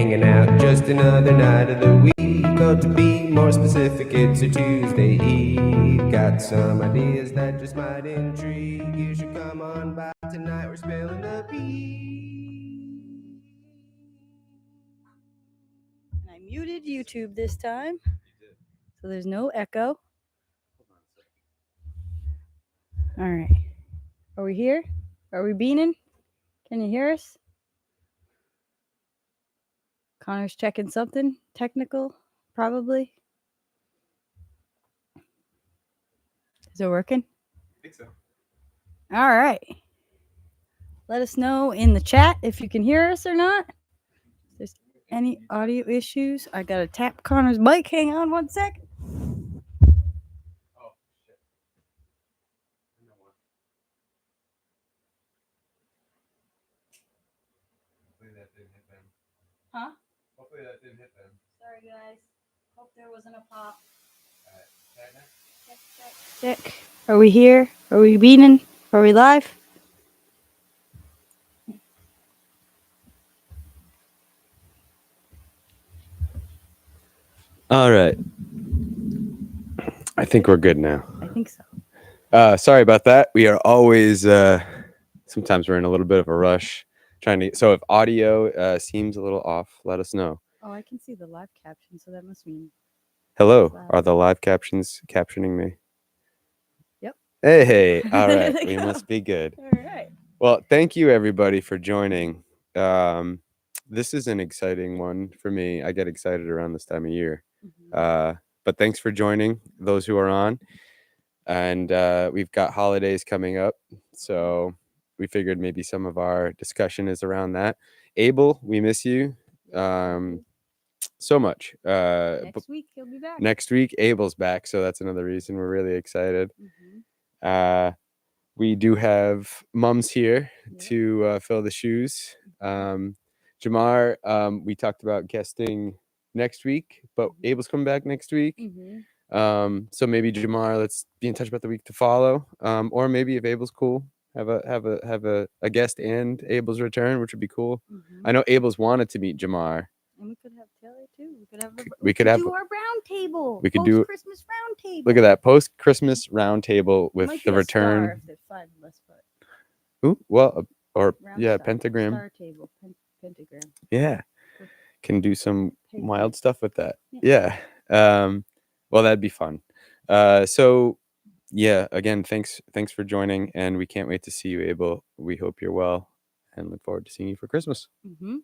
hanging out. Just another night of the week, or to be more specific, it's a Tuesday Eve. Got some ideas that just might intrigue. You should come on by tonight, we're spilling the beans. And I muted YouTube this time, so there's no echo. All right. Are we here? Are we beaning? Can you hear us? Connor's checking something technical, probably. Is it working? I think so. All right. Let us know in the chat if you can hear us or not. If there's any audio issues, I gotta tap Connor's mic. Hang on one second. Oh, shit. I know one. Hopefully that didn't hit them. Huh? Hopefully that didn't hit them. Sorry, guys. Hope there wasn't a pop. Check. Check. Are we here? Are we beaning? Are we live? All right. I think we're good now. I think so. Sorry about that. We are always, sometimes we're in a little bit of a rush so if audio seems a little off, let us know. Oh, I can see the live caption, so that must mean. Hello. Live. Are the live captions captioning me? Yep. Hey. All There right. they We go. must be good. All right. Well, thank you everybody for joining. This is an exciting one for me. I get excited around this time of year. Mhm. But thanks for joining, those who are on. And we've got holidays coming up, so we figured maybe some of our discussion is around that. Abel, we miss you so much. Next week he'll be back. Next week, Abel's back, so that's another reason we're really excited. Mhm. We do have mums here Yep. to fill the shoes. Jamar, we talked about guesting next week, but Mhm. Abel's coming back next week. Mhm. So maybe Jamar, let's be in touch about the week to follow. Or maybe if Abel's cool, have a guest and Abel's return, which would be cool. I Mhm. know Abel's wanted to meet Jamar. And we could have Taylor too. We could have do our round table. we could do Christmas round table. look at that post-Christmas roundtable Might with be the a star return. if there's 5 of us, but Ooh, well, or round yeah, star, pentagram. star table, pentagram. Yeah, can do some Pavement. wild stuff with that. Yeah. Yeah. Well, that'd be fun. So yeah, again, thanks for joining, and we can't wait to see you, Abel. We hope you're well and look forward to seeing you for Christmas. Mhm.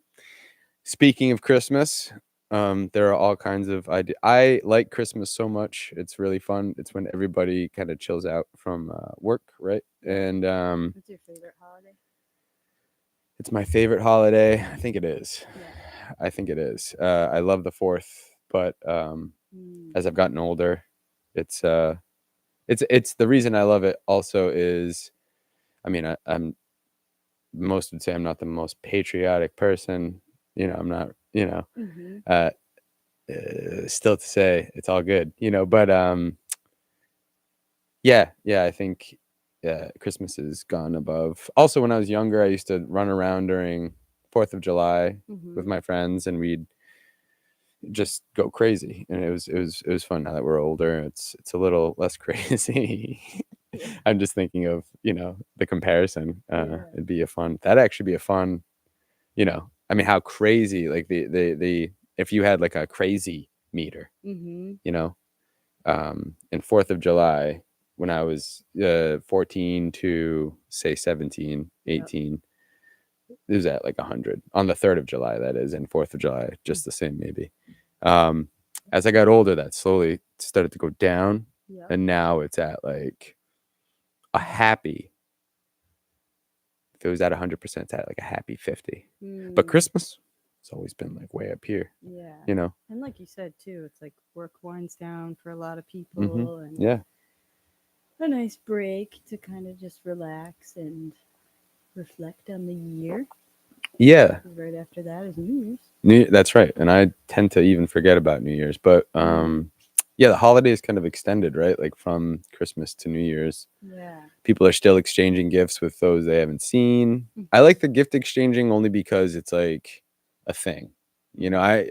Speaking of Christmas, there are all kinds of ideas. I like Christmas so much. It's really fun. It's when everybody kind of chills out from work, right? And What's your favorite holiday? it's my favorite holiday. I think it is. Yeah. I think it is. I love the 4th, but as I've gotten older, it's the reason I love it also is, I mean, I'm most would say I'm not the most patriotic person. I'm not, Mhm. still to say it's all good, but yeah, I think Christmas has gone above. Also, when I was younger, I used to run around during 4th of July with Mhm. my friends, and we'd just go crazy, and it was fun. Now that we're older, it's a little less crazy. Yeah. I'm just thinking of the comparison. Yeah. It'd be that'd actually be a fun, I mean, how crazy, like the if you had like a crazy meter, Mhm. in 4th of July when I was 14 to say 17, Yep. 18, it was at like 100 on the 3rd of July, that is, and 4th of July, just the same maybe. As I got older, that slowly started to go down, Yep. and now it's at like a happy, if it was at 100%, it's at like a happy 50. But Christmas, it's always been like way up here. Yeah. And like you said too, it's like work winds down for a lot of people, and Yeah. a nice break to kind of just relax and reflect on the year. Yeah. Right after that is New Year's. That's right. And I tend to even forget about New Year's, but yeah, the holiday is kind of extended, right? Like from Christmas to New Year's. Yeah. People are still exchanging gifts with those they haven't seen. I like the gift exchanging only because it's like a thing. You know, I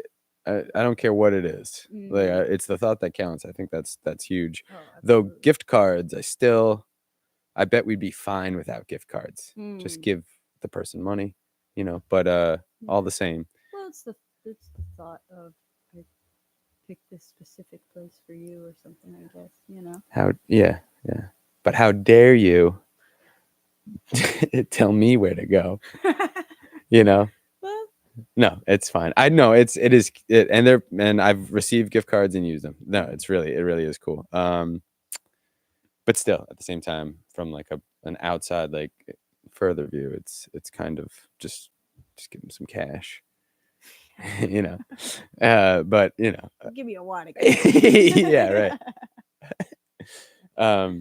don't care what it is. Like Mhm. it's the thought that counts. I think that's huge. Oh, Though absolutely. gift cards, I bet we'd be fine without gift cards. Just Mm. give the person money, you know. But all Yeah. the same, Well, it's the thought of I pick this specific place for you or something. I guess yeah. But how dare you tell me where to go? You know. Well, No, it's fine. I know and I've received gift cards and used them. No, it really is cool. But still, at the same time, from like an outside, like further view, it's kind of just give them some cash, you know. But you know, give me a wad of yeah, right. cash.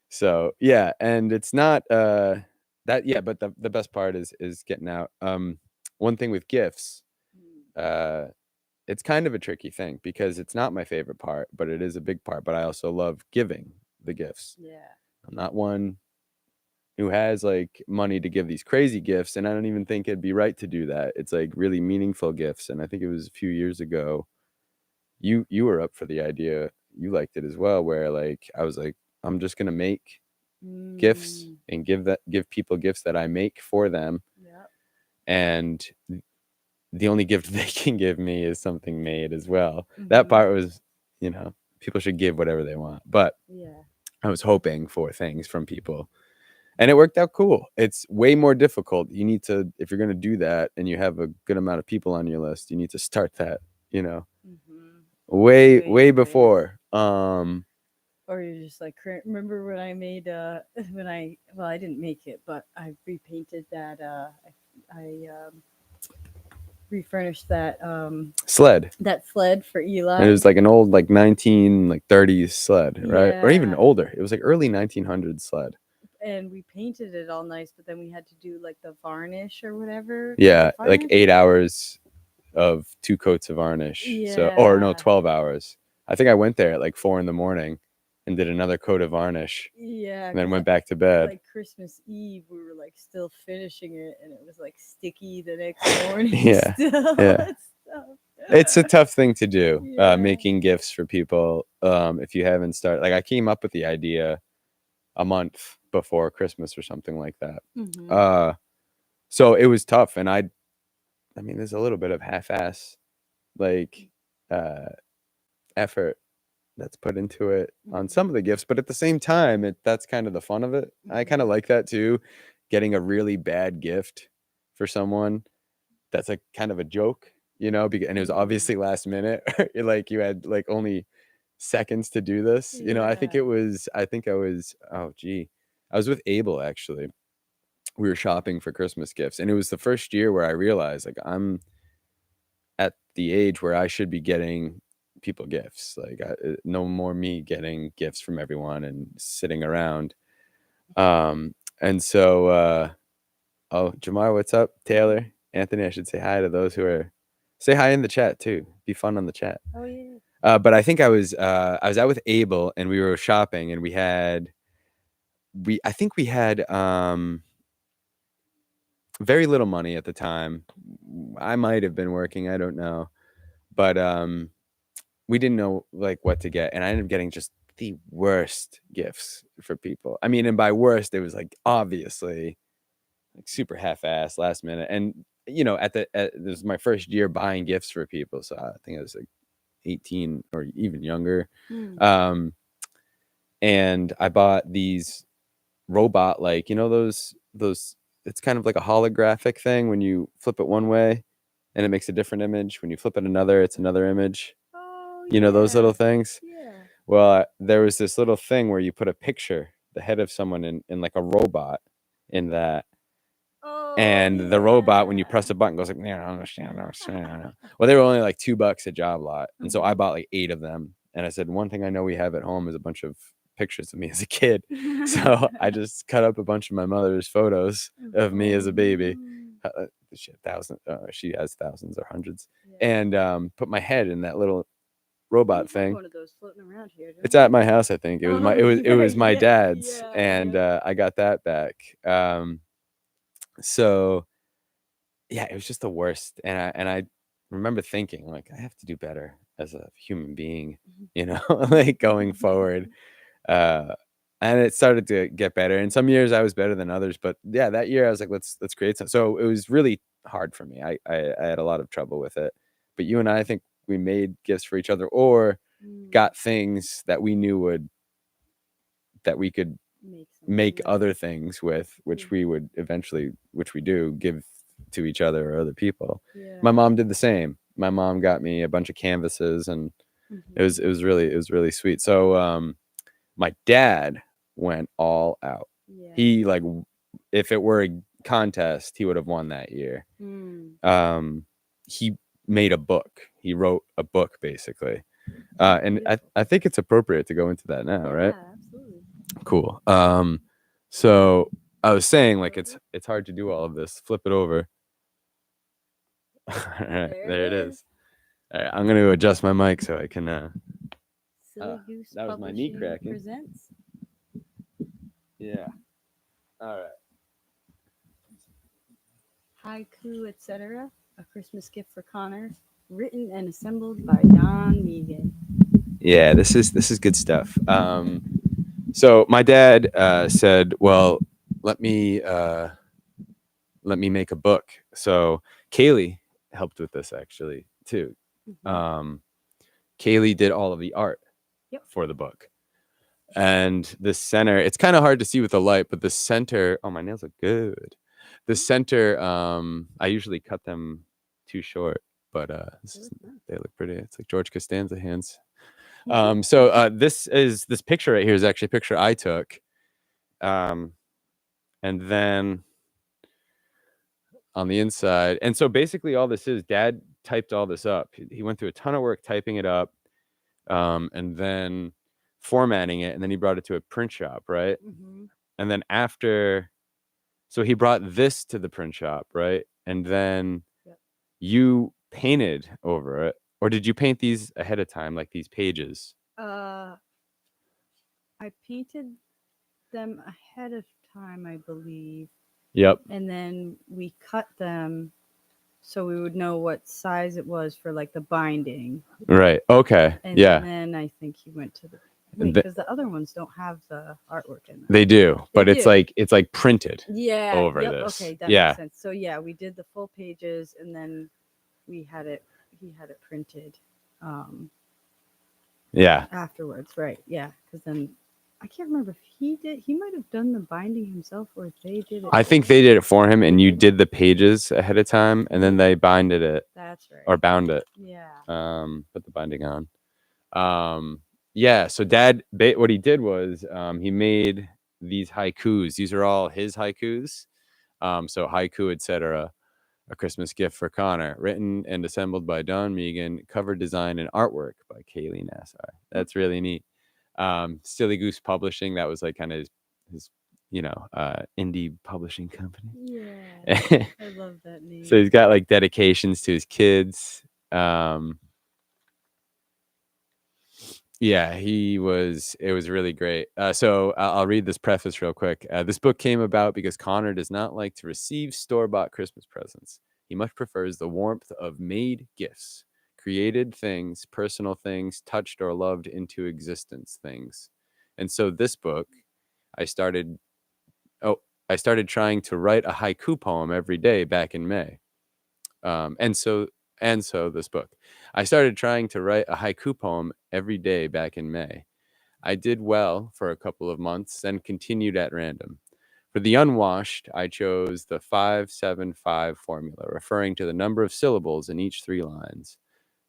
So yeah, and it's not that yeah, but the best part is getting out. One thing with gifts, uh it's kind of a tricky thing because it's not my favorite part, but it is a big part. But I also love giving the gifts. Yeah. I'm not one who has like money to give these crazy gifts, and I don't even think it'd be right to do that. It's like really meaningful gifts, and I think it was a few years ago. You were up for the idea. You liked it as well, where like I was like, I'm just gonna make gifts Mm. and give people gifts that I make for them, Yep. and the only gift they can give me is something made as well. That Mhm. part was, people should give whatever they want, but Yeah. I was hoping for things from people, and it worked out cool. It's way more difficult. You need to, if you're going to do that and you have a good amount of people on your list, you need to start that, Mhm. way Way in advance. before. Or you're just like, remember when I made I didn't make it, but I repainted that I refurnished Sled. that sled for Eli. And it was like an old like 1930s sled, right? Or even Yeah. older. It was like early 1900s sled. And we painted it all nice, but then we had to do like the varnish or whatever. Yeah, The like varnish? 8 hours of 2 coats of varnish. So, or no, Yeah. 12 hours. I think I went there at like 4 in the morning and did another coat of varnish Yeah. and then 'Cause went back to bed. like Christmas Eve, we were like still finishing it, and it was like sticky the next morning. Yeah, Still, yeah. it's tough. It's a tough thing to do, Yeah. making gifts for people. If you haven't started, like I came up with the idea a month before Christmas or something like that. Mhm. So it was tough, and I mean, there's a little bit of half-ass like uh, effort that's put into it on some of the gifts, but at the same time, that's kind of the fun of it. I kind of like that too, getting a really bad gift for someone that's like kind of a joke, and it was obviously last minute. Like you had like only seconds to do this. I think I was, oh gee, I was with Abel actually. We were shopping for Christmas gifts, and it was the first year where I realized like I'm at the age where I should be getting people gifts. Like no more me getting gifts from everyone and sitting around. And so oh, Jamar, what's up? Taylor, Anthony, I should say hi to those who are, say hi in the chat too. Be fun on the chat. Oh yeah. But I think I was out with Abel, and we were shopping, and I think we had very little money at the time. I might have been working, I don't know. But we didn't know like what to get, and I ended up getting just the worst gifts for people. I mean, and by worst, it was like obviously like super half-assed, last minute. And this was my first year buying gifts for people, so I think I was like 18 or even younger. And I bought these robot, like those it's kind of like a holographic thing. When you flip it one way and it makes a different image, when you flip it another, it's another image. Oh Those little things. Yeah. Well, there was this little thing where you put a picture, the head of someone in like a robot in that. Oh. And the robot, when you press a button, goes like, "Yeah, I understand. Well, they were only like $2 a job lot. And so I bought like 8 of them. And I said, one thing I know we have at home is a bunch of pictures of me as a kid. So I just cut up a bunch of my mother's photos of me as a baby. She has thousands or hundreds. And put my head in that little robot thing. One of those floating around here. It's at my house, I think. It was my dad's, and I got that back. So yeah, it was just the worst. And I remember thinking like I have to do better as a human being, like going forward. And it started to get better. And some years I was better than others, but yeah, that year I was like, let's create some. So it was really hard for me. I had a lot of trouble with it. But you and I think we made gifts for each other, or got things that we knew that we could make other things with, which we would eventually, which we do, give to each other or other people. My mom did the same. My mom got me a bunch of canvases, and it was really sweet. So my dad went all out. He, like, if it were a contest, he would have won that year. He made a book. He wrote a book basically. And I think it's appropriate to go into that now, right? Absolutely. Cool. So I was saying, like, it's hard to do all of this. Flip it over. All right, there it is. All right, I'm gonna adjust my mic so I can. Silly Goose that was my knee Publishing cracking. presents. Yeah. All right. Haiku, etc. A Christmas gift for Connor, written and assembled by Don Megan. Yeah, this is good stuff. So my dad said, "Well, let me make a book." So Kaylee helped with this actually too. Kaylee did all of the art for the book, and the center. It's kind of hard to see with the light, but the center. Oh, my nails look good. The center. I usually cut them too short, but they look pretty. It's like George Costanza hands. So this picture right here is actually a picture I took. And then on the inside, and so basically all this is, Dad typed all this up. He went through a ton of work typing it up, and then formatting it, and then he brought it to a print shop, right? And then so he brought this to the print shop, right? And then you painted over it. Or did you paint these ahead of time, like these pages? I painted them ahead of time, I believe. Yep. And then we cut them so we would know what size it was for like the binding. Right. Okay. And yeah. then I think he went to because the other ones don't have the artwork in them. They do, but it's like printed. Over this. Okay, that makes sense. So yeah, we did the full pages, and then he had it printed. Afterwards, right? Yeah, because then I can't remember if he did. He might have done the binding himself, or if they did it. I think they did it for him, and you did the pages ahead of time, and then they binded it. That's right. Or bound it. Yeah. Put the binding on. Yeah. So Dad, what he did was he made these haikus. These are all his haikus. So haiku, etc. A Christmas gift for Connor, written and assembled by Don Megan, cover design and artwork by Kaylee Nassar. That's really neat. Silly Goose Publishing, that was like kind of his indie publishing company. Yeah, I love that name. So he's got like dedications to his kids. Yeah, it was really great. So I'll read this preface real quick. This book came about because Connor does not like to receive store-bought Christmas presents. He much prefers the warmth of made gifts, created things, personal things, touched or loved into existence things. And so this book, I started trying to write a haiku poem every day back in May. And so this book, I started trying to write a haiku poem every day back in May. I did well for a couple of months, then continued at random. For the unwashed, I chose the 5-7-5 formula, referring to the number of syllables in each 3 lines.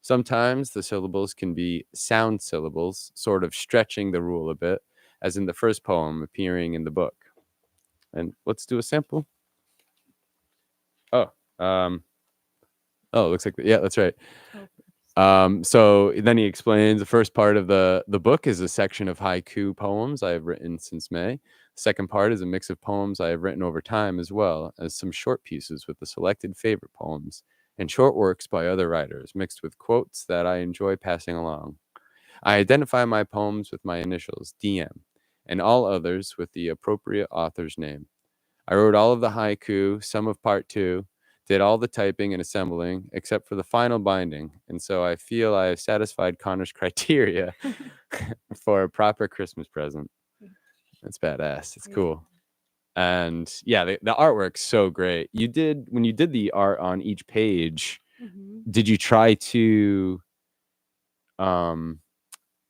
Sometimes the syllables can be sound syllables, sort of stretching the rule a bit, as in the first poem appearing in the book. And let's do a sample. Oh, it looks like, yeah, that's right. So then he explains the first part of the book is a section of haiku poems I have written since May. The second part is a mix of poems I have written over time, as well as some short pieces with the selected favorite poems and short works by other writers, mixed with quotes that I enjoy passing along. I identify my poems with my initials, DM, and all others with the appropriate author's name. I wrote all of the haiku, some of part 2, did all the typing and assembling except for the final binding. And so I feel I have satisfied Connor's criteria for a proper Christmas present. That's badass. It's cool. And yeah, the artwork's so great. When you did the art on each page, did you try to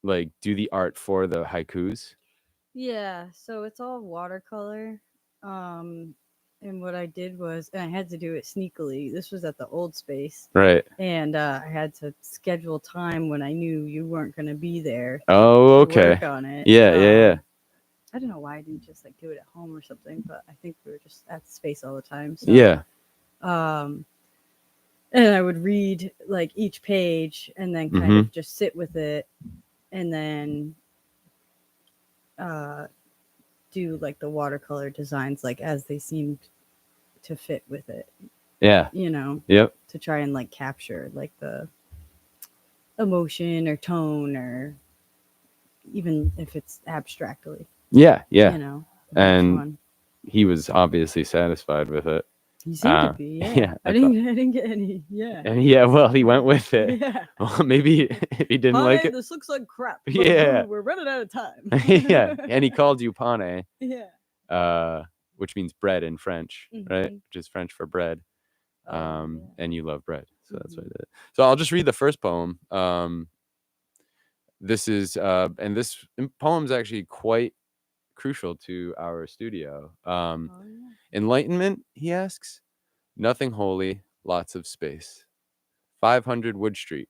like do the art for the haikus? Yeah, so it's all watercolor. And what I did was, and I had to do it sneakily. This was at the old space, Right. and I had to schedule time when I knew you weren't going to be there. Oh, To okay. work on it. Yeah. I don't know why I didn't just like do it at home or something, but I think we were just at the space all the time. So, Yeah. And I would read like each page and then kind of just sit with it, and then do like the watercolor designs like as they seemed to fit with it. Yeah. Yep. To try and like capture like the emotion or tone, or even if it's abstractly. Yeah. And he was obviously satisfied with it. He seemed to be. Yeah. I didn't get any. Yeah. And well, he went with it. Yeah. Well, maybe if he didn't like it. This looks like crap. Yeah. We're running out of time. Yeah. And he called you pane. Yeah. Which means bread in French, right? Which is French for bread. Yeah. And you love bread. So that's what I did. So I'll just read the first poem. This is and this poem's actually quite crucial to our studio. Enlightenment, he asks. Nothing holy, lots of space. 500 Wood Street.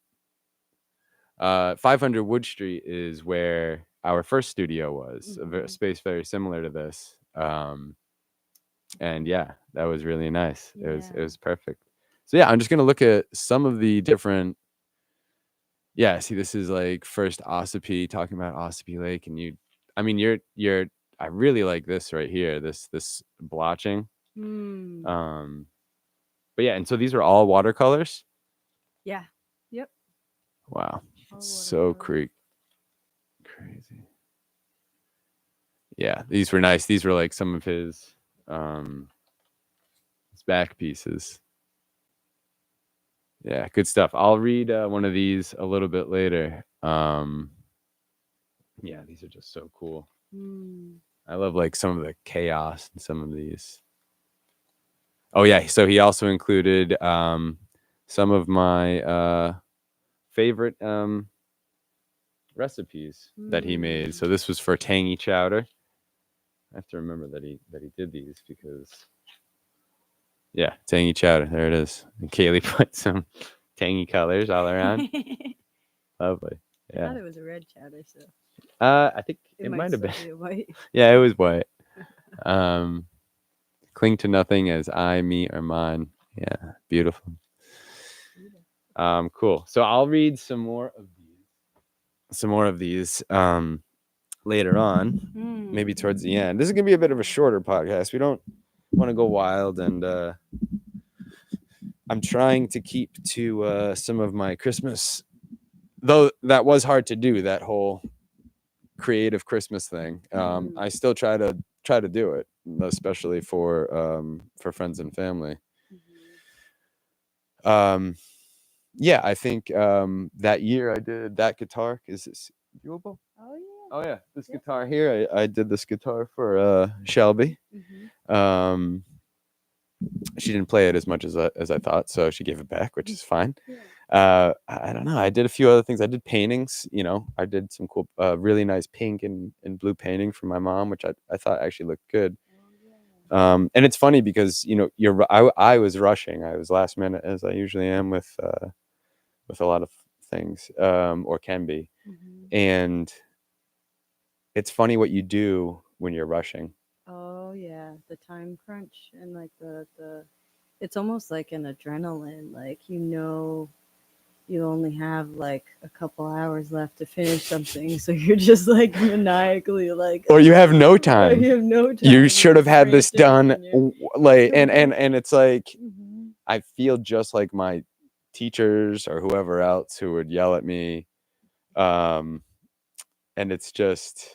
500 Wood Street is where our first studio was, a space very similar to this. And yeah, that was really nice. Yeah. It was perfect. So yeah, I'm just gonna look at some of the different. Yeah, see, this is like first Ossipee, talking about Ossipee Lake, and you're. I really like this right here. This blotching. But yeah, and so these are all watercolors. Yeah. Yep. Wow, so crazy. Yeah, these were nice. These were like some of his back pieces. Yeah, good stuff. I'll read one of these a little bit later. Yeah, these are just so cool. I love like some of the chaos in some of these. Oh yeah, so he also included some of my favorite recipes that he made. So this was for tangy chowder. I have to remember that he did these because yeah, tangy chowder. There it is. And Kaylee put some tangy colors all around. Lovely. Yeah. I thought it was a red chowder, so I think it might have been white. Yeah, it was white. Cling to nothing as I, me, or mine. Yeah, beautiful. Cool. So I'll read some more of these later on, maybe towards the end. This is gonna be a bit of a shorter podcast. We don't want to go wild, and I'm trying to keep to some of my Christmas, though that was hard to do, that whole creative Christmas thing. I still try to do it, especially for friends and family. Yeah, I think that year I did that guitar. Is this viewable? Oh yeah, this guitar here. I did this guitar for Shelby. She didn't play it as much as I thought, so she gave it back, which is fine. I don't know. I did a few other things. I did paintings. I did some cool, really nice pink and blue painting for my mom, which I thought actually looked good. And it's funny because I was rushing. I was last minute, as I usually am with a lot of things, or can be. And it's funny what you do when you're rushing. Oh yeah, the time crunch and like the it's almost like an adrenaline. Like you only have like a couple hours left to finish something, so you're just like maniacally like. Or you have no time. You have no time. You should have had this done, like, and it's like I feel just like my teachers or whoever else who would yell at me, and it's just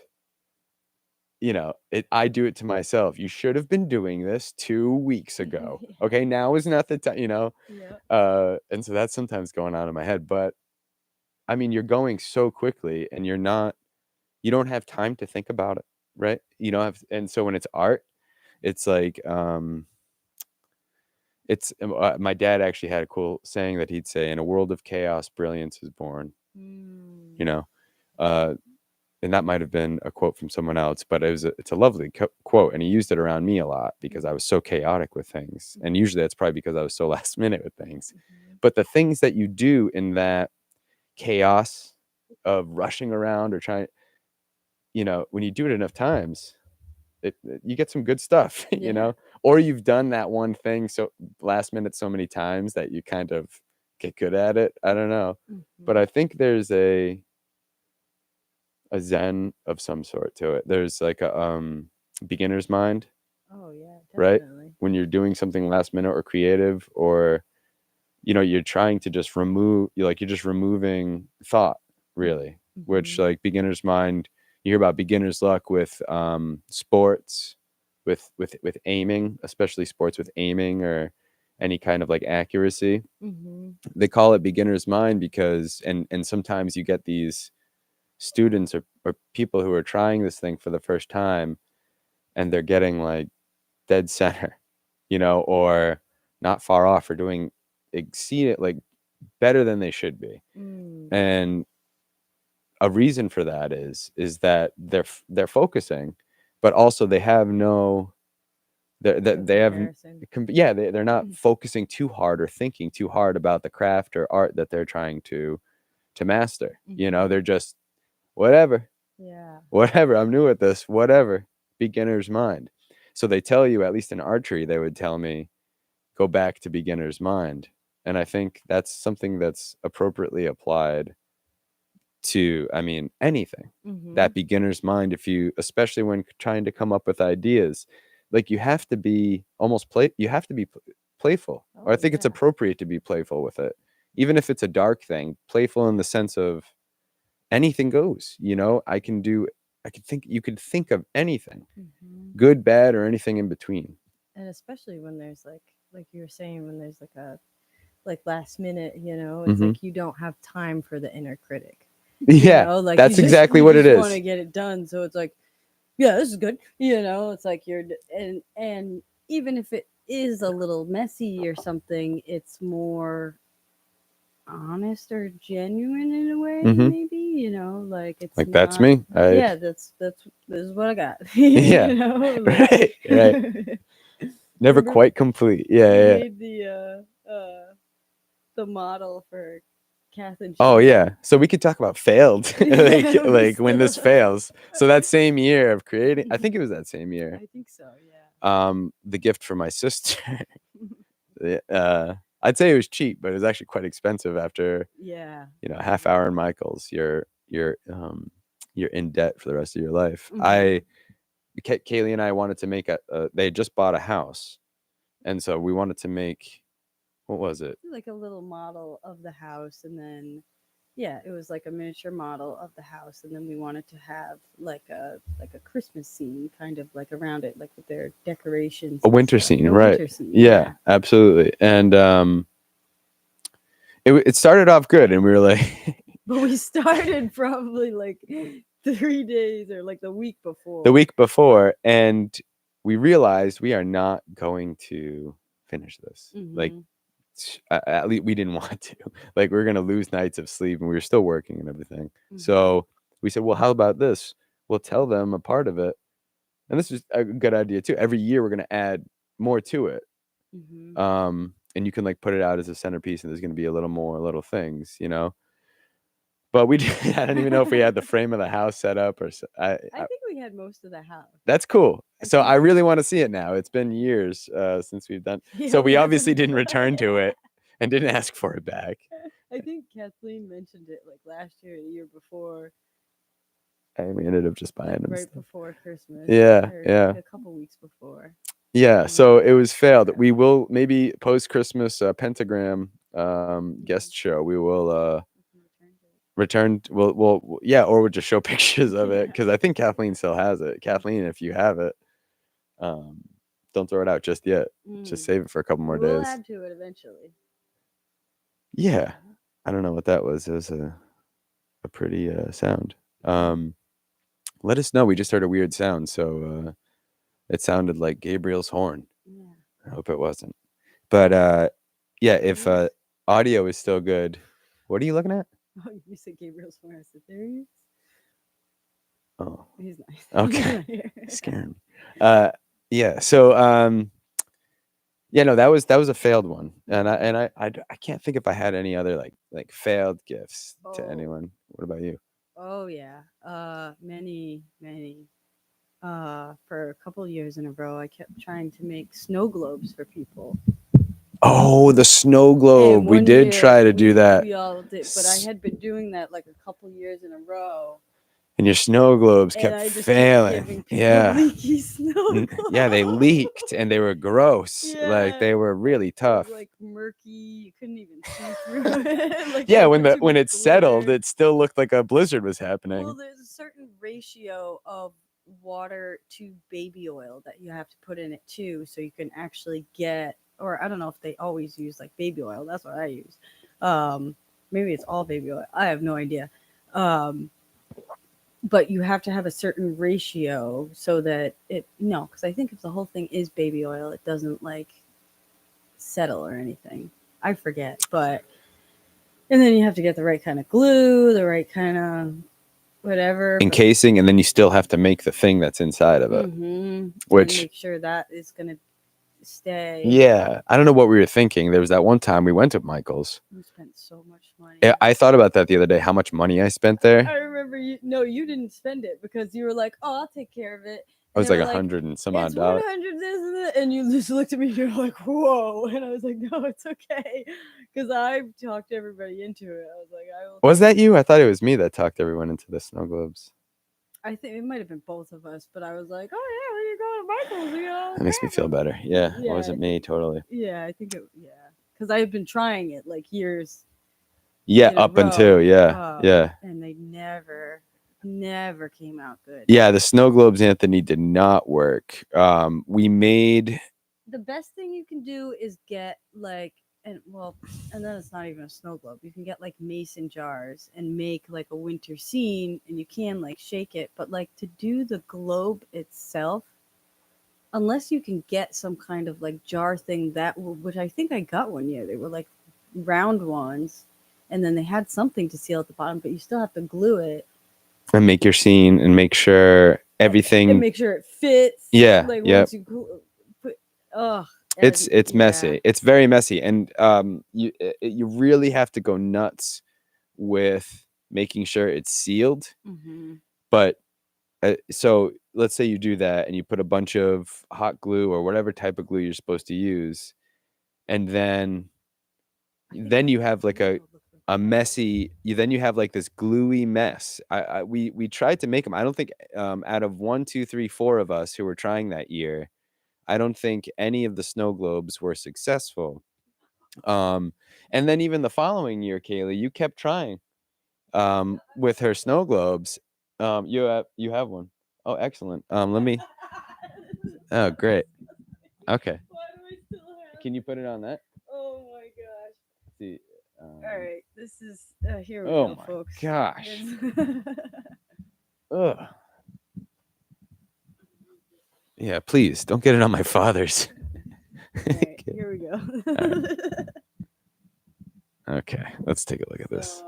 I do it to myself. You should have been doing this 2 weeks ago. Yeah. Okay, now is not the time. Yeah. And so that's sometimes going on in my head. But I mean, you're going so quickly, and you don't have time to think about it, right? You don't have, and so when it's art, it's like, my dad actually had a cool saying that he'd say, "In a world of chaos, brilliance is born." You know, uh, and that might have been a quote from someone else, but it's a lovely quote, and he used it around me a lot because I was so chaotic with things, and usually that's probably because I was so last minute with things. But the things that you do in that chaos of rushing around or trying, when you do it enough times, you get some good stuff, Yeah. or you've done that one thing so last minute so many times that you kind of get good at it. I don't know, but I think there's a zen of some sort to it. There's like a beginner's mind, Oh yeah, right? definitely. When you're doing something last minute or creative, or you're trying to just you're just removing thought, really, which, Mhm. like, beginner's mind, you hear about beginner's luck with sports, with aiming, especially sports with aiming or any kind of like accuracy. Mhm. They call it beginner's mind because, and sometimes you get these students or people who are trying this thing for the first time, and they're getting like dead center, or not far off, or doing exceed like better than they should be. Mm. And a reason for that is that they're focusing, but also they have no, No they have comparison. yeah, they're not focusing too hard or thinking too hard about the craft or art that they're trying to master. They're Mhm. just whatever. Yeah. Whatever, I'm new at this, whatever. Beginner's mind. So they tell you, at least in archery, they would tell me, go back to beginner's mind. And I think that's something that's appropriately applied to, I mean, anything. That Mhm. beginner's mind, especially when trying to come up with ideas, like, you have to be you have to be playful. Or I Oh think it's yeah. appropriate to be playful with it. Even if it's a dark thing, playful in the sense of anything goes, you could think of anything, Mhm. good, bad, or anything in between. And especially when there's like you were saying, when there's like a like last minute, it's Hmm. like you don't have time for the inner critic. Yeah, Like that's exactly you what it just want to is. get it done. So it's like, yeah, this is good. It's like and even if it is a little messy or something, it's more honest or genuine in a way, Hmm. maybe. Like it's Like, that's not. me. Yeah, that's this is what I got. Yeah. Like Right, right. Never remember quite complete. Yeah, we yeah. made the model for Kath and Oh Shelby. yeah. So we could talk about failed, like Yeah, we when this still. fails. So that same year of creating, I think it was that same year. I think so. Yeah. The gift for my sister. I'd say it was cheap, but it was actually quite expensive after, Yeah. a half hour in Michael's. You're in debt for the rest of your life. Hmm. Kaylee and I wanted to make they had just bought a house, and so we wanted to make, what was it? Like a little model of the house, and then yeah, it was like a miniature model of the house, and then we wanted to have like a Christmas scene kind of like around it, like with their decorations A and winter stuff. scene, A right? winter scene, Yeah, yeah. absolutely. And it started off good, and we were like, But we started probably like 3 days or like the week the before. week before, and we realized we are not going to finish this. Like, Hmm. at least we didn't want to. Like, we were gonna lose nights of sleep, and we were still working and everything. Hmm. So we said, well, how about this? We'll tell them a part of it, and this is a good idea too. Every year we're gonna add more to it. Hmm. And you can, like, put it out as a centerpiece, and there's gonna be a little more little things. But I don't even know if we had the frame of the house set up, or I think we had most of the house. that's cool. I So think I so. really want to see it now. It's been years since we've done. Yeah, So we we obviously haven't. didn't return to it and didn't ask for it back. I think Kathleen mentioned it like last year, or the year before, And we ended up just like buying them right stuff. before Christmas, Yeah, or like yeah, a couple weeks before. yeah. And So it was failed. yeah. We will maybe post Christmas pentagram Mhm. guest show. We will We can return to it. returned. Yeah, or we'll just show pictures of it because I think Kathleen still has it. Kathleen, if you have it, don't throw it out just yet. Just save it for a couple more We'll days. add to it eventually. Yeah, I don't know what that was. It was a pretty sound. Let us know. We just heard a weird sound, so it sounded like Gabriel's horn. Yeah. I hope it wasn't. But yeah, if audio is still good, what are you looking at? Oh, you said Gabriel's horn. I said, there he is. Oh, He's nice. okay. Scaring me. Yeah. So yeah, no, that was a failed one, and I can't think if I had any other like failed gifts to anyone. What about you? Oh yeah, many. For a couple of years in a row, I kept trying to make snow globes for people. Oh, the snow globe. We did try to do that. We all did, but I had been doing that like a couple years in a row. And your snow globes And kept I just failing. kept giving people Yeah. leaky snow globes. Yeah, they leaked and they were gross. Like they were really tough. It was, like murky. You couldn't even see through it. Like, yeah, when it glitter. settled, it still looked like a blizzard was happening. Well, there's a certain ratio of water to baby oil that you have to put in it too, so you can actually get, or I don't know if they always use like baby oil. That's what I use. Maybe it's all baby oil. I have no idea. But you have to have a certain ratio so that because I think if the whole thing is baby oil, it doesn't like settle or anything. I forget, and then you have to get the right kind of glue, the right kind of whatever encasing, and then you still have to make the thing that's inside of it, which and make sure that is going to stay. Yeah, I don't know what we were thinking. There was that one time we went to Michael's. You spent so much money. I thought about that the other day, how much money I spent there. I remember you didn't spend it because you were like, oh, I'll take care of it. I was like $100 and some odd dollars. 100, isn't it? And you just looked at me and you're like, whoa. And I was like, no, it's okay. Because I talked everybody into it. I was like, Was that you? I thought it was me that talked everyone into the snow globes. I think it might have been both of us, but I was like, oh yeah, we can go to Michael's. That makes me feel better. Yeah, it wasn't me, totally. Yeah, I think because I had been trying it like years. Yeah, up until yeah. And they never came out good. Yeah, the snow globes, Anthony, did not work. We made the best thing you can do is get like and then it's not even a snow globe. You can get like mason jars and make like a winter scene, and you can like shake it. But like to do the globe itself, unless you can get some kind of like jar thing which I think I got one year. They were like round ones. And then they had something to seal at the bottom, but you still have to glue it. And make your scene and make sure everything... And make sure it fits. Yeah, like once you put... It's messy. It's very messy. And you really have to go nuts with making sure it's sealed. Mm-hmm. But so let's say you do that and you put a bunch of hot glue or whatever type of glue you're supposed to use. And then you have like a messy, then you have like this gluey mess. We tried to make them. I don't think out of 1, 2, 3, 4 of us who were trying that year, I don't think any of the snow globes were successful. And then even the following year, Kaylee, you kept trying with her snow globes. You have one. Oh, excellent. Let me. Oh, great. Okay. Why do I still have... Can you put it on that? Oh my gosh. See. All right, this is here we go, folks. Oh my gosh. Ugh. Yeah, please don't get it on my father's. Right, here we go. Right. Okay, let's take a look at this.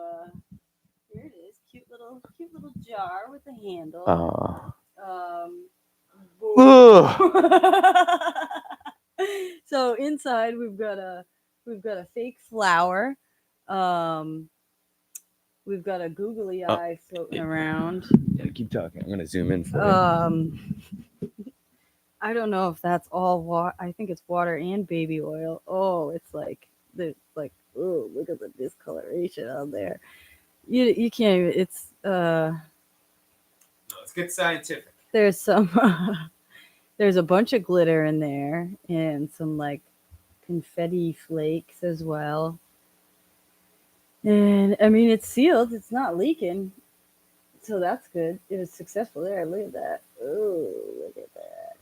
Here it is, cute little jar with a handle. So inside we've got a fake flower. We've got a googly eye floating around. Yeah, keep talking. I'm gonna zoom in for you. I don't know if that's all water. I think it's water and baby oil. Oh, it's like oh, look at the discoloration on there. You can't even. It's No, let's get scientific. There's some. There's a bunch of glitter in there and some like confetti flakes as well. And I mean, it's sealed. It's not leaking, so that's good. It was successful there. Look at that. Oh, look at that.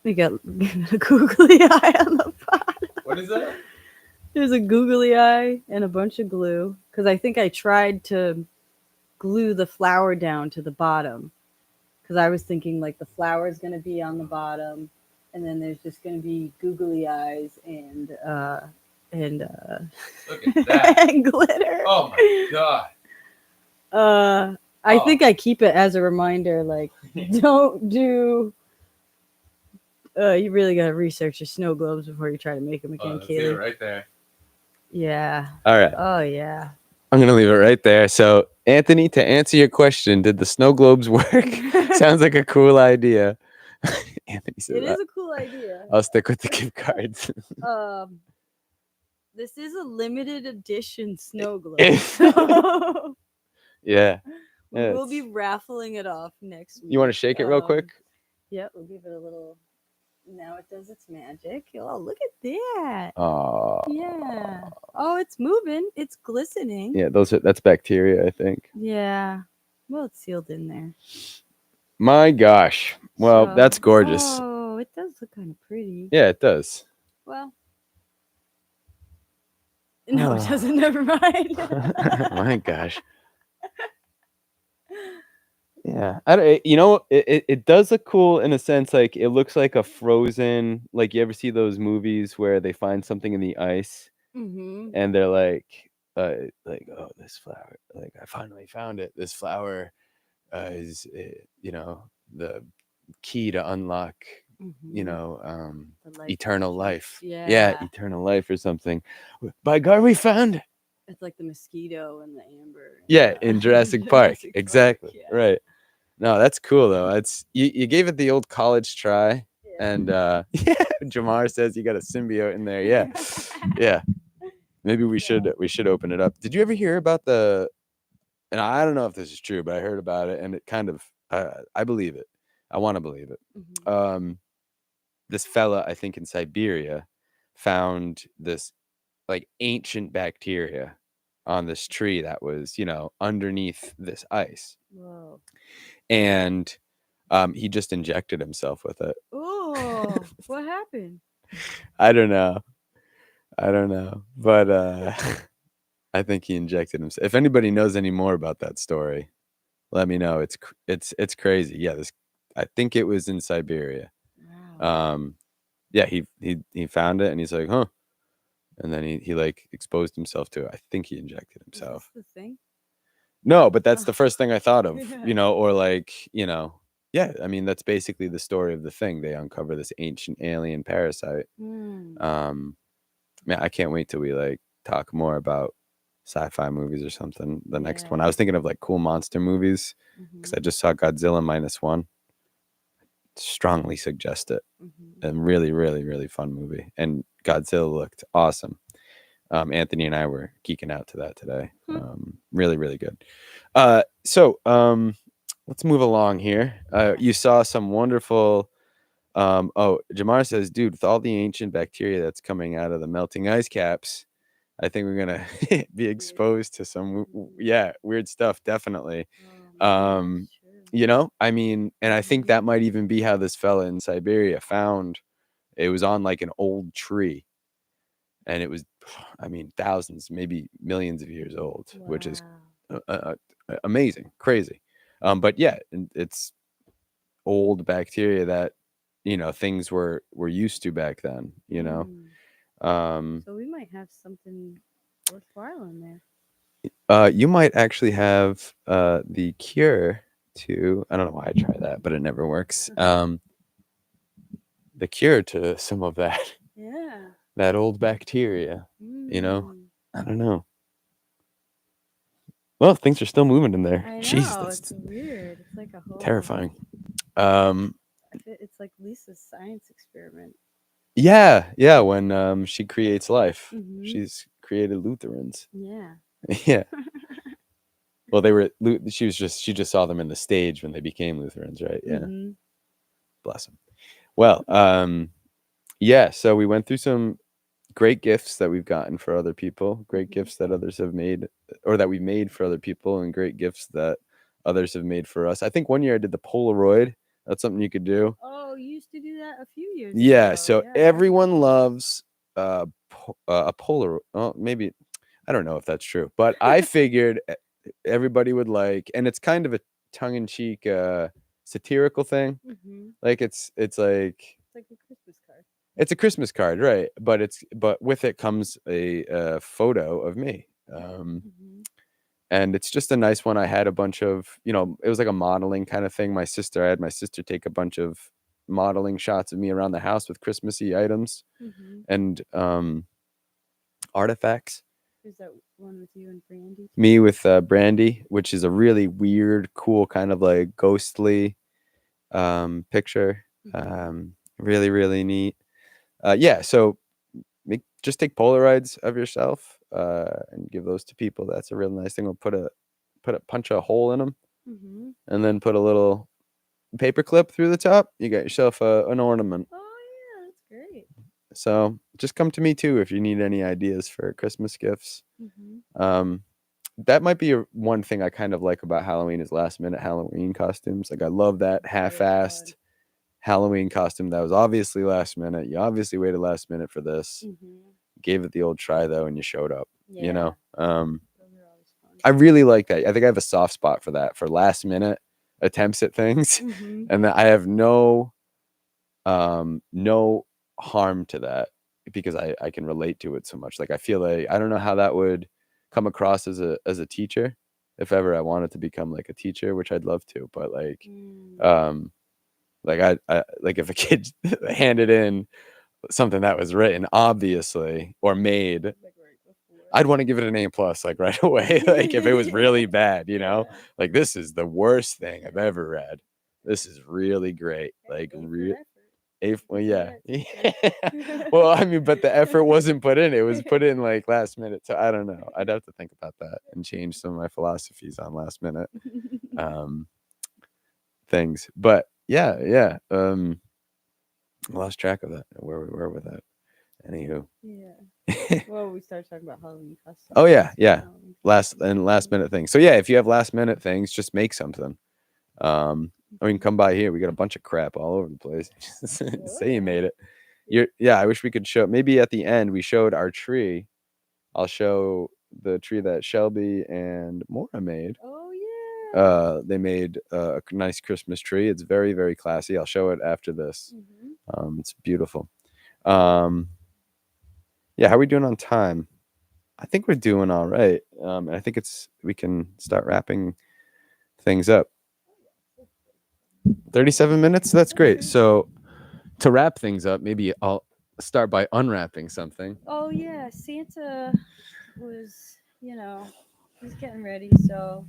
We got a googly eye on the bottom. What is that? There's a googly eye and a bunch of glue because I think I tried to glue the flower down to the bottom because I was thinking like the flower is going to be on the bottom, and then there's just going to be googly eyes and Look at that. and glitter. Oh my god. I Oh. think I keep it as a reminder, like don't do. You really gotta research your snow globes before you try to make them again, Kaylee. right there. Yeah. All right. Oh yeah. I'm gonna leave it right there. So, Anthony, to answer your question, did the snow globes work? Sounds like a cool idea. Anthony said It that. is a cool idea. I'll stick with the gift cards. This is a limited edition snow globe. Yeah. We Yeah, will be raffling it off next week. You want to shake it real quick? Yeah, we'll give it a little. Now it does its magic. Oh, look at that. Oh. Yeah. Oh, it's moving. It's glistening. Yeah, that's bacteria, I think. Yeah. Well, it's sealed in there. My gosh. Well, So- that's gorgeous. Oh, it does look kind of pretty. Yeah, it does. Well. No, it Oh. doesn't. Never mind. My gosh. Yeah, it does look cool in a sense. Like it looks like a frozen. Like you ever see those movies where they find something in the ice Mm-hmm. and they're oh, this flower. Like I finally found it. This flower is the key to unlock The life eternal force. life. Yeah. Eternal life or something. By God, we found it. It's like the mosquito and the amber. Yeah, in Jurassic Park. Jurassic Park, Exactly. yeah. Right. No, that's cool though. It's you gave it the old college try, Yeah. and Jamar says you got a symbiote in there. Yeah, yeah. Maybe we should open it up. Did you ever hear about and I don't know if this is true, but I heard about it, and it kind of I believe it. I want to believe it. Mhm. This fella, I think in Siberia, found this like ancient bacteria on this tree that was underneath this ice. Whoa. And he just injected himself with it. Oh, what happened? I don't know, but I think he injected himself. If anybody knows any more about that story, let me know. It's crazy. Yeah, I think it was in Siberia. Wow. Yeah, he found it and he's like, huh, and then he like exposed himself to it. I think he injected Is himself. this the thing? No, but that's the first thing I thought of, Yeah. or like, yeah, I mean, that's basically the story of the thing. They uncover this ancient alien parasite. Mm. Man, I can't wait till we like talk more about sci-fi movies or something. The next one, I Yeah. was thinking of like cool monster movies because I just saw Godzilla -1. Strongly suggest it. Mhm. And really, really, really fun movie. And Godzilla looked awesome. Anthony and I were geeking out to that today. Really, really good. So let's move along here. You saw some wonderful. Jamar says, dude, with all the ancient bacteria that's coming out of the melting ice caps, I think we're gonna be exposed to some weird stuff. Definitely. Oh, man, that's true. I mean, and I think that might even be how this fella in Siberia found. It was on like an old tree, and it was, I mean, thousands, maybe millions of years old, which is Wow. amazing, crazy. But yeah, it's old bacteria that things were used to back then. Mm. So we might have something worthwhile in there. You might actually have the cure to, I don't know why I try that, but it never works. The cure to some of that Yeah. that old bacteria. Mm. I don't know. Well, things are still moving in there. I know. Jeez, that's It's weird. It's like a whole terrifying. It's like Lisa's science experiment. Yeah, when she creates life. Mhm. She's created Lutherans. Yeah. Yeah. Well, she just saw them in the stage when they became Lutherans, right? Yeah. Mhm. Bless them. Well, Yeah, so we went through some great gifts that we've gotten for other people, great Mhm. gifts that others have made, or that we've made for other people, and great gifts that others have made for us. I think one year I did the Polaroid. That's something you could do. Oh, you used to do that a few years Yeah, ago. so Yeah. everyone loves a Polaroid. Oh, maybe I don't know if that's true, but I figured everybody would like, and it's kind of a tongue-in-cheek, satirical thing. Mhm. Like it's like It's like a Christmas card. it's a Christmas card, right? But with it comes a photo of me. Mhm. And it's just a nice one. I had a bunch of, it was like a modeling kind of thing. I had my sister take a bunch of modeling shots of me around the house with Christmassy items Mhm. and artifacts. Is that one with you and Brandy? Too? Me with Brandy, which is a really weird, cool kind of like ghostly picture. Really, really neat. Yeah, so just take Polaroids of yourself and give those to people. That's a real nice thing. We'll punch a hole in them, Mhm. and then put a little paper clip through the top. You got yourself an ornament. Oh yeah, that's great. So just come to me too if you need any ideas for Christmas gifts. Mhm. That might be one thing I kind of like about Halloween is last minute Halloween costumes. Like I love that half-assed Halloween costume that was obviously last minute. You obviously waited last minute for this. Mhm. Gave it the old try though, and you showed up. Yeah. Those are always fun. I really like that. I think I have a soft spot for that, for last minute attempts at things, Mhm. and that I have no harm to that because I can relate to it so much. Like I feel like I don't know how that would come across as a teacher if ever I wanted to become like a teacher, which I'd love to, but Mm. like I like if a kid handed in something that was written obviously or made, Like right before. I'd want to give it an A plus like right away. Like if it was really bad, Yeah. like this is the worst thing I've ever read. This is really great. Like well, yeah. Well, I mean, but the effort wasn't put in. It was put in like last minute. So I don't know. I'd have to think about that and change some of my philosophies on last minute things. But yeah. I lost track of that, where we were with that. Anywho. Yeah. Well, we started talking about Halloween costumes. Oh yeah. Halloween Last costumes. minute things. So yeah, if you have last minute things, just make something. Or you can come by here. We got a bunch of crap all over the place. Say you made it. I wish we could show. Maybe at the end we showed our tree. I'll show the tree that Shelby and Mora made. Oh yeah. They made a nice Christmas tree. It's very, very classy. I'll show it after this. It's beautiful. Yeah, how are we doing on time? I think we're doing all right. And I think we can start wrapping things up. 37 minutes? That's great. So to wrap things up, maybe I'll start by unwrapping something. Oh yeah, Santa was, he's getting ready, so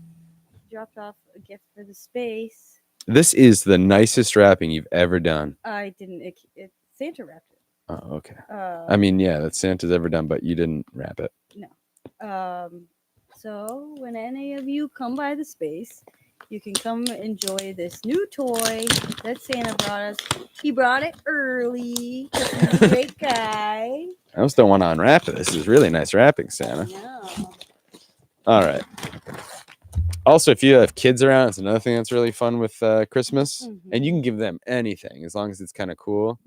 dropped off a gift for the space. This is the nicest wrapping you've ever done. I didn't. It Santa wrapped it. Oh, okay. I mean, yeah, that Santa's ever done, but you didn't wrap it. No. So when any of you come by the space, you can come enjoy this new toy that Santa brought us. He brought it early. He's a great guy. I just don't want to unwrap it. This is really nice wrapping, Santa. No. All right. Also, if you have kids around, it's another thing that's really fun with Christmas. And you can give them anything as long as it's kind of cool.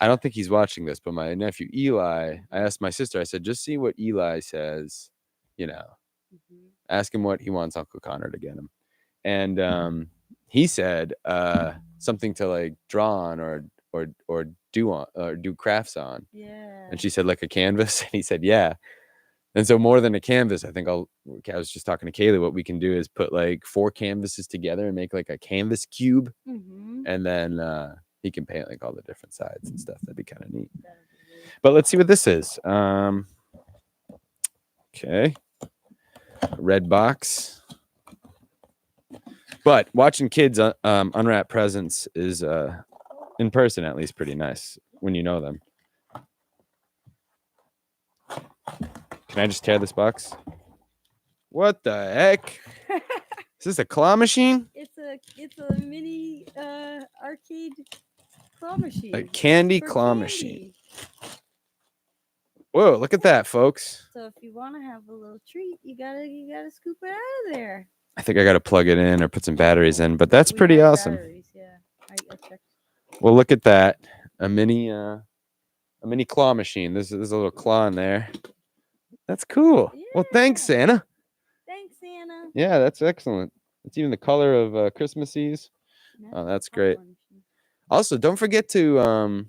I don't think he's watching this, but my nephew Eli, I asked my sister, I said, just see what Eli says, ask him what he wants Uncle Connor to get him. And he said something to like draw on or do crafts on. Yeah. And she said like a canvas. And he said, yeah. And so more than a canvas, I think I was just talking to Kaylee, what we can do is put like 4 canvases together and make like a canvas cube. And then he can paint like all the different sides and stuff. That'd be kind of neat. But let's see what this is. Okay. Red box. But watching kids unwrap presents is, in person at least, pretty nice when you know them. Can I just tear this box? What the heck? Is this a claw machine? It's a mini arcade claw machine. A candy for claw candy. machine. Whoa, look at that, folks. So if you want to have a little treat, you gotta scoop it out of there. I think I got to plug it in or put some batteries in, but that's We pretty have awesome. batteries, yeah. I checked. Well, look at that. A mini claw machine. There's a little claw in there. That's cool. Well, thanks, Yeah. Santa. Thanks, Santa. Yeah, that's excellent. It's even the color of Christmases. Oh, that's great. Also, don't forget to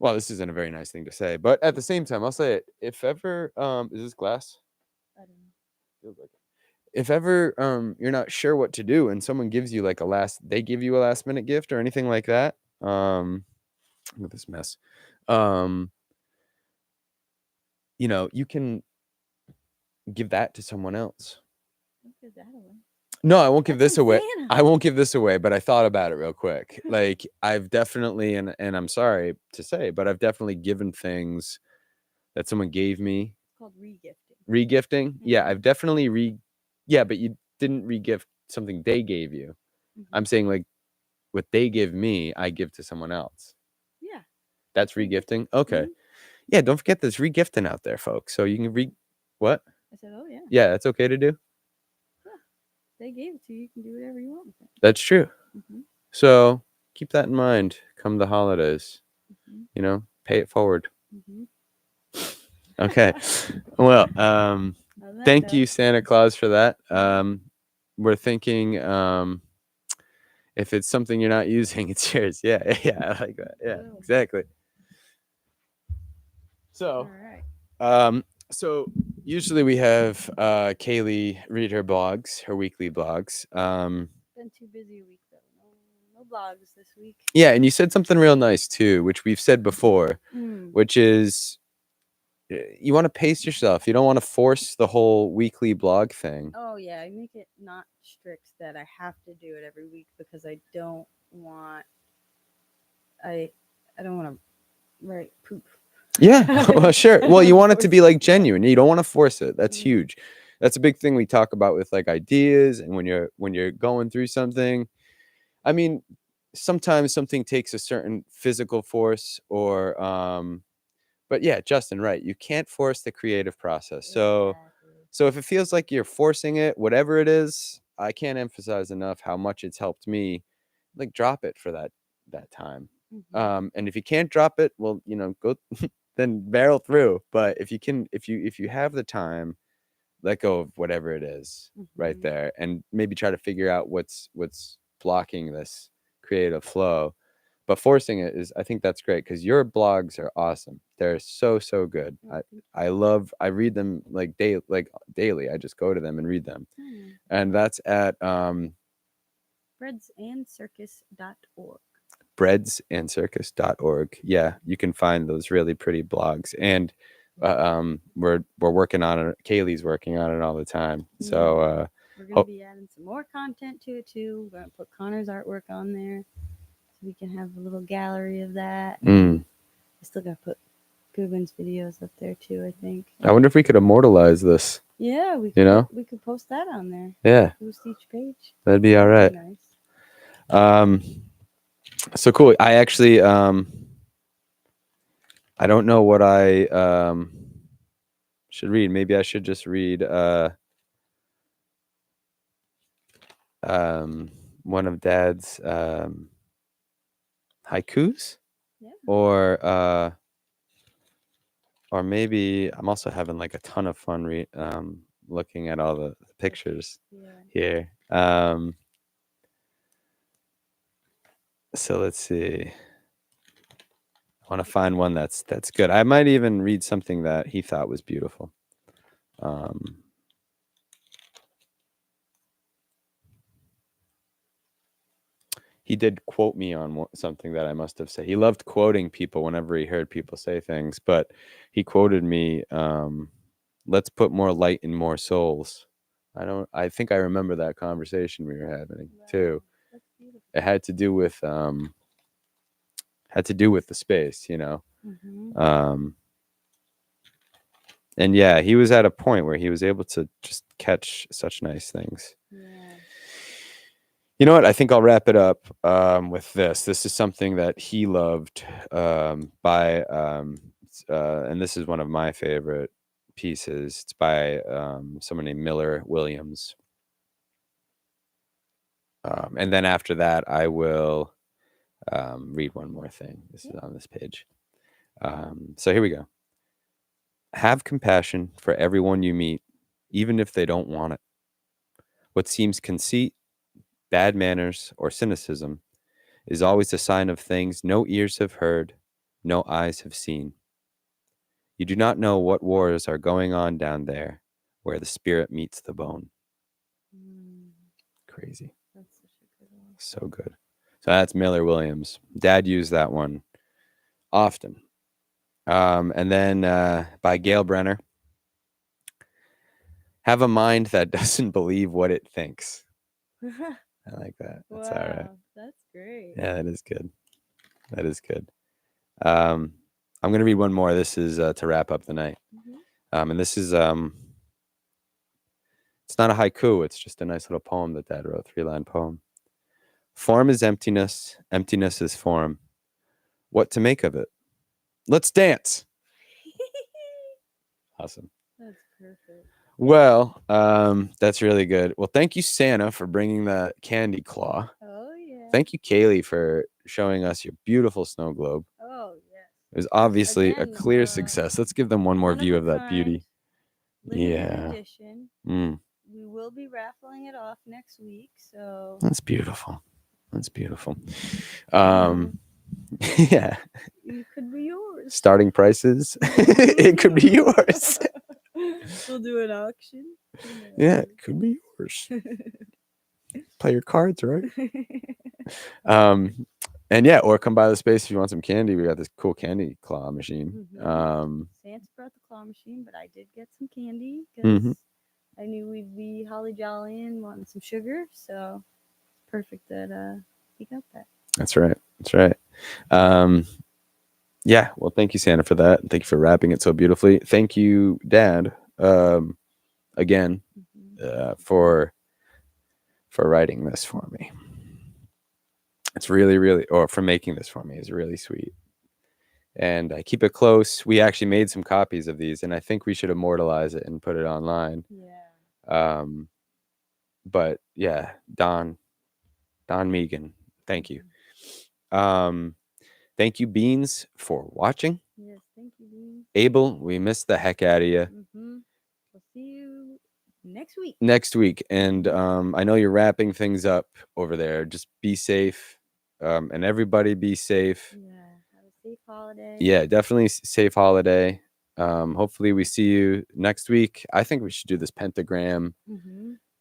well, this isn't a very nice thing to say, but at the same time, I'll say it. If ever is this glass? I don't know. Feels like it. If ever you're not sure what to do and someone gives you like they give you a last minute gift or anything like that, look at this mess. You can give that to someone else. Don't give that away. No, I won't give That's this from away. Santa. I won't give this away, but I thought about it real quick. Like I've definitely, and I'm sorry to say, but I've definitely given things that someone gave me. It's called regifting. Regifting? Yeah, Mhm. I've definitely yeah, but you didn't regift something they gave you. Mhm. I'm saying like what they give me, I give to someone else. Yeah. That's regifting? Okay. Mhm. Yeah, don't forget there's regifting out there, folks. So you can what? I said, oh yeah. Yeah, that's okay to do. They gave it to you. You can do whatever you want with it. That's true. Mhm. So keep that in mind come the holidays. Mhm. Pay it forward. Mhm. Okay. Well, On that thank you, note, Santa Claus, for that. We're thinking if it's something you're not using, it's yours. Yeah, yeah, I like that. Yeah, Boom. exactly. All So, right. so usually we have Kaylee read her blogs, her weekly blogs. Been too busy a week though. No blogs this week. Yeah, and you said something real nice too, which we've said before, which is you want to pace yourself. You don't want to force the whole weekly blog thing. Oh yeah, I make it not strict that I have to do it every week because I don't want I don't want to write poop. Yeah, well, sure. Well, you want it to be like genuine. You don't want to force it. That's Mm. huge. That's a big thing we talk about with like ideas and when you're going through something. I mean, sometimes something takes a certain physical force or but yeah, Justin, right. You can't force the creative process. So if it feels like you're forcing it, whatever it is, I can't emphasize enough how much it's helped me. Like drop it for that time. Mhm. And if you can't drop it, well, go then barrel through. But if you have the time, let go of whatever it is right Mhm. there, and maybe try to figure out what's blocking this creative flow. But forcing it is, I think that's great because your blogs are awesome. They're so good. Oh, thank I read them like daily. I just go to them and read them, you. and that's at breadsandscircus.org. breadsandscircus.org. Yeah, you can find those really pretty blogs, and we're working on it. Kaylee's working on it all the time. So we're gonna be adding some more content to it too. We're gonna put Connor's artwork on there, so we can have a little gallery of that. I still gotta put Googlin's videos up there too. I think. I wonder if we could immortalize this. Yeah, we could post that on there. Yeah, boost each page. that'd be all right. Nice. So cool. I actually I don't know what I should read. Maybe I should just read one of Dad's haikus. Yeah. Or maybe I'm also having like a ton of fun looking at all the pictures here. So let's see. I want to find one that's good. I might even read something that he thought was beautiful. He did quote me on something that I must have said. He loved quoting people whenever he heard people say things, but he quoted me, let's put more light in more souls. I think I remember that conversation we were having too. That's beautiful. It had to do with the space, Mhm. And yeah, he was at a point where he was able to just catch such nice things. Yeah. You know what? I think I'll wrap it up with this. This is something that he loved and this is one of my favorite pieces. It's by someone named Miller Williams. And then after that, I will read one more thing. This is on this page. So here we go. Have compassion for everyone you meet, even if they don't want it. What seems conceit, bad manners, or cynicism is always a sign of things no ears have heard, no eyes have seen. You do not know what wars are going on down there where the spirit meets the bone. Crazy. That's such a good one. So good. So that's Miller Williams. Dad used that one often. And then by Gail Brenner. Have a mind that doesn't believe what it thinks. I like that. That's all right. That's great. Yeah, that is good. That is good. I'm going to read one more. This is to wrap up the night. And this is, it's not a haiku. It's just a nice little poem that Dad wrote, 3-line poem. Form is emptiness. Emptiness is form. What to make of it? Let's dance. Awesome. That's perfect. Well, that's really good. Well, thank you, Santa, for bringing the candy claw. Oh, yeah. Thank you, Kaylee, for showing us your beautiful snow globe. Oh, yes. It was obviously Again, a clear success. Let's give them one more view of that beauty. Limited edition. Mm. We will be raffling it off next week. So That's beautiful. That's beautiful. Yeah. It could be yours. Starting prices. It could be yours. We'll do an auction. Yeah, it could be yours. Play your cards, right? And yeah, or come by the space if you want some candy. We got this cool candy claw machine. Santa brought the claw machine, but I did get some candy because I knew we'd be holly jolly and wanting some sugar. So it's perfect that he got that. That's right. That's right. Yeah. Well, thank you, Santa, for that. Thank you for wrapping it so beautifully. Thank you, Dad, again, for writing this for me. It's really, really, or for making this for me is really sweet. And I keep it close. We actually made some copies of these, and I think we should immortalize it and put it online. Yeah. But yeah, Don Megan, thank you. Thank you, Beans, for watching. Yes, thank you, Beans. Abel, we missed the heck out of you. We'll see you next week. Next week. And I know you're wrapping things up over there. Just be safe. And everybody be safe. Yeah, have a safe holiday. Yeah, definitely safe holiday. Hopefully we see you next week. I think we should do this pentagram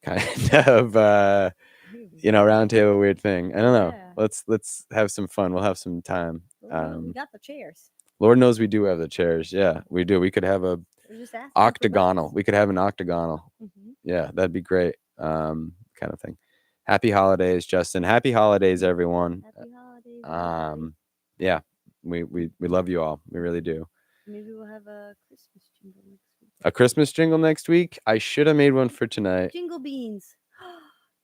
kind of round table weird thing. I don't know. Yeah. Let's have some fun. We'll have some time. We got the chairs. Lord knows we do have the chairs. Yeah, we do. We could have a octagonal. We could have an octagonal. Yeah, that'd be great. Kind of thing. Happy holidays, Justin. Happy holidays, everyone. Happy holidays. Yeah, we love you all. We really do. Maybe we'll have a Christmas jingle next week. A Christmas jingle next week? I should have made one for tonight. Jingle beans.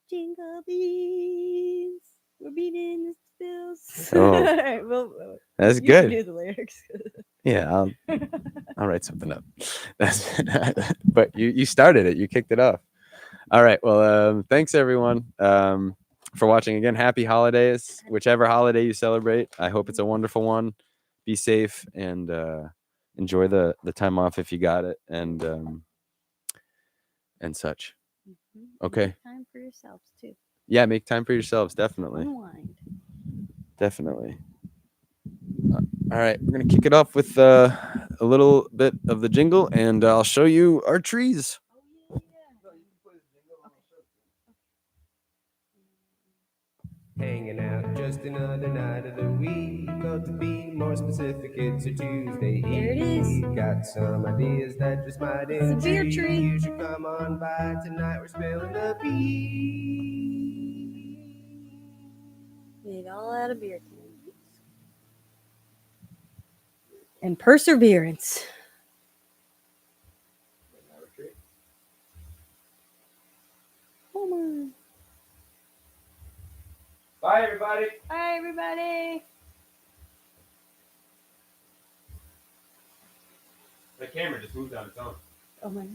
Jingle beans. We're beating the stills. Oh, well, that's you good. can do the lyrics. Yeah, I'll write something up. But you started it. You kicked it off. All right. Well, thanks everyone for watching again. Happy holidays, whichever holiday you celebrate. I hope it's a wonderful one. Be safe and enjoy the time off if you got it, and such. Okay. Make time for yourselves too. Yeah, make time for yourselves. Definitely. Unwind. Definitely. All right, we're gonna kick it off with a little bit of the jingle, and I'll show you our trees. Hanging out just another night of the week. Or to be more specific, it's a Tuesday. There it is. Got some ideas that just might It's a beer tree. You should come on by tonight. We're spilling the beans. Made all out of beer cans. And perseverance. Homer. Bye, everybody. Bye, everybody. The camera just moved on its own. Oh my.